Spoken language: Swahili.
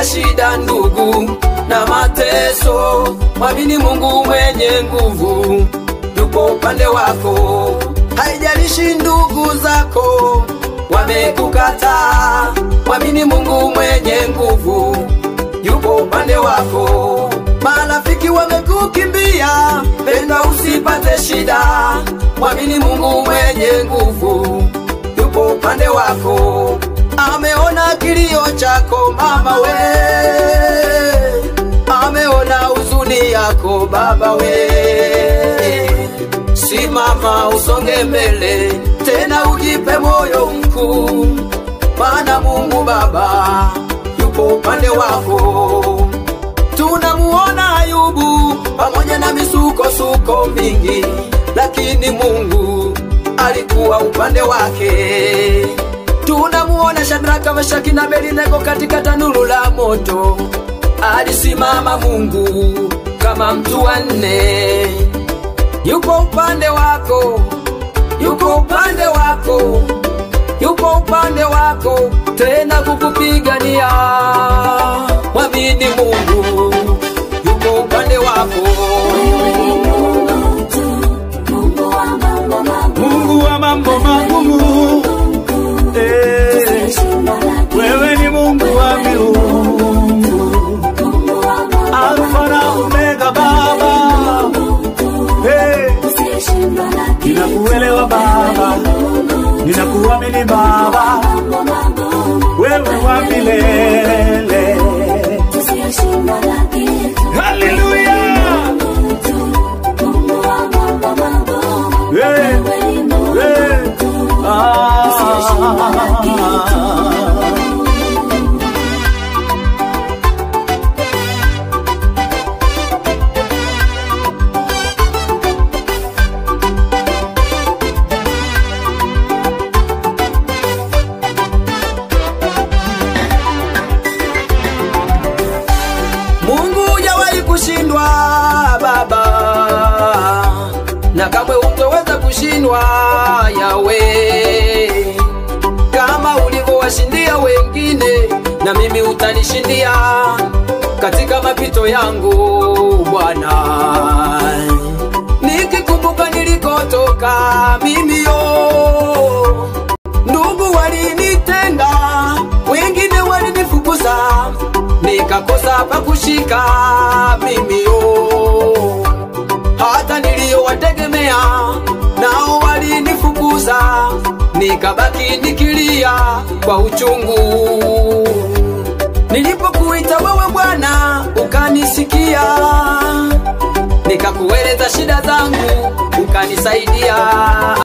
katika shida ndugu na mateso, mwamini Mungu mwenye nguvu yupo upande wako. Haijalishi ndugu zako wamekukataa, mwamini Mungu mwenye nguvu yupo upande wako. Marafiki wamekukimbia, penda usipate shida, mwamini Mungu mwenye nguvu yupo upande wako. Ameona kilio chako mama we, ameona huzuni yako baba we. Simama usonge mbele, tena ujipe moyo mkuu, maana Mungu Baba yupo upande wako. Tunamuona Ayubu pamoja na misukosuko mingi, lakini Mungu alikuwa upande wake. Tunamuona Shadraka, Meshaki na Abednego katika tanuru la moto, alisimama Mungu kama mtu wa nne. Yuko upande wako, yuko upande wako, yuko upande wako, tena kukupigania. Mwamini Mungu yuko upande wako. Mungu wa mambo magumu, wewe ni Mungu wa miungu, Alfa na Omega Baba. Ninakuelewa Baba, ninakuamini Baba, wewe wa milele. Hallelujah. Mungu hujawahi kushindwa Baba, na kamwe hutoweza kushindwa Yawe. Kama ulivyowashindia wengine, na mimi utanishindia katika mapito yangu Bwana. Nikikumbuka nilikotoka mimi ndugu walinitenga, wengine walinifukuza, nikakosa pa kushika mimi hata niliowategemea nao walinifukuza, nikabaki nikilia kwa uchungu. Nilipokuita wewe Bwana ukanisikia, nikakueleza shida zangu ukanisaidia.